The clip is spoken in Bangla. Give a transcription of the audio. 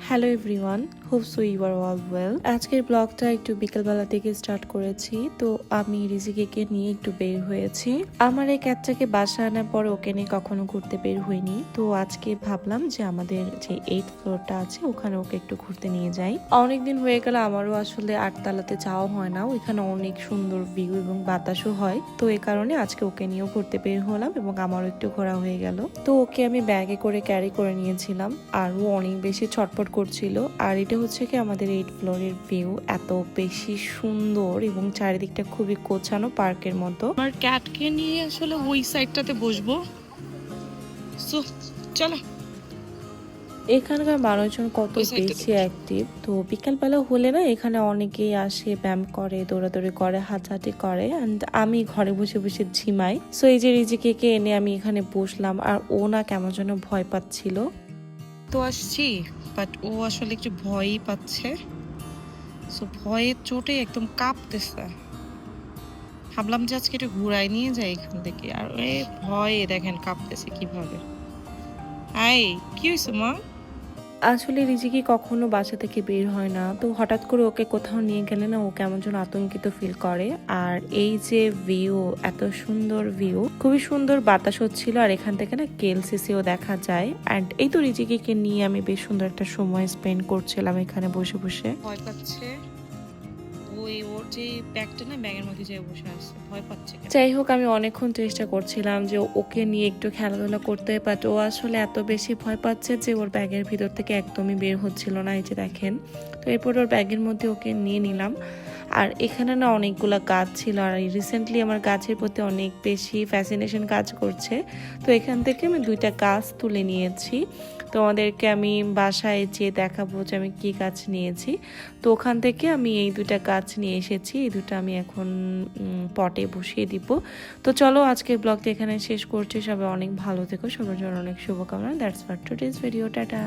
Hello everyone, hope so you are all well. আজকের ব্লগটা একটু বিকেলবেলা থেকে স্টার্ট করেছি। তো আমি রিজিকে নিয়ে একটু বের হয়েছি। আমার এই ক্যাটটাকে বাসা আনার পরে ওকে নিয়ে কখনো ঘুরতে বের হইনি। তো আজকে ভাবলাম যে আমাদের যে 8th ফ্লোরটা আছে ওখানে ওকে একটু ঘুরতে নিয়ে যাই। অনেকদিন হয়ে গেল আমারও আসলে 8 তলাতে যাওয়া হয় না। ওইখানে অনেক সুন্দর ভিউ এবং বাতাসও হয়। তো এই কারণে আজকে ওকে নিয়েও ঘুরতে বের হলাম এবং আমারও একটু ঘোরা হয়ে গেল। তো ওকে আমি ব্যাগে করে ক্যারি করে নিয়েছিলাম আর ও অনেক বেশি ছটফট করছিল। আর এটা হচ্ছে কি আমাদের 8th ফ্লোরের ভিউ, এত বেশি সুন্দর এবং চারিদিকটা খুবই গোছানো পার্কের মতো। আমার ক্যাটকে নিয়ে আসলে ওই সাইডটাতে বসবো। সো চলো। এখানকার মানুষজন কত ওই সাইডটাতে বেশি বসবো। অ্যাক্টিভ। তো বিকালবেলা হলে না এখানে অনেকেই আসে, ব্যায়াম করে, দৌড়াদৌড়ি করে, হাঁটাহাঁটি করে। অ্যান্ড আমি ঘরে বসে বসে ঝিমাই। সো এই যে রিজিকে এনে আমি এখানে বসলাম আর ও না কেমন যেন ভয় পাচ্ছিল। তো আসছি, বাট ও আসলে একটু ভয়ই পাচ্ছে। সো ভয়ের চোটে একদম কাঁপতেছে। ভাবলাম যে আজকে একটু ঘুরাই নিয়ে যাই এখান থেকে। আর এ ভয়ে দেখেন কাঁপতেছে কিভাবে। আই কি হয়েছে মা? আসলে রিজিকি কখনো বাসা থেকে বের হয় না, তো হঠাৎ করে ওকে কোথাও নিয়ে গেলে না ও কেমন যেন আতঙ্কিত ফিল করে। আর এই যে ভিউ, এত সুন্দর ভিউ, খুবই সুন্দর বাতাস হচ্ছিল আর এখান থেকে না কেএলসিসিও দেখা যায়। অ্যান্ড এই তো রিজিকিকে নিয়ে আমি বেশ সুন্দর একটা সময় স্পেন্ড করছিলাম এখানে বসে বসে। ভয় পাচ্ছে। ওর যে ব্যাগটা না ব্যাগের মধ্যে যেয়ে বসে আছে, ভয় পাচ্ছে কেন? যাই হোক, আমি অনেকক্ষণ চেষ্টা করছিলাম যে ওকে নিয়ে একটু খেলাধুলা করতে, বাট ও আসলে এত বেশি ভয় পাচ্ছে যে ওর ব্যাগের ভিতর থেকে একদমই বের হচ্ছিল না। এই যে দেখেন। তো এরপর ওর ব্যাগের মধ্যে ওকে নিয়ে নিলাম। আর এখানে না অনেকগুলো গাছ ছিল আর রিসেন্টলি আমার গাছের প্রতি অনেক বেশি ফ্যাসিনেশন কাজ করছে। তো এখান থেকে আমি 2টা গাছ তুলে নিয়েছি। তোমাদেরকে আমি বাসায় যেয়ে দেখাবো যে আমি কি গাছ নিয়েছি। তো ওখান থেকে আমি এই 2টা গাছ নিয়ে এসেছি। এই দুটো আমি এখন পটে বসিয়ে দিব। তো চলো আজকের ব্লগটা এখানে শেষ করছি। সবাই অনেক ভালো থেকো, সবার জন্য অনেক শুভকামনা। That's for today's video. Tata.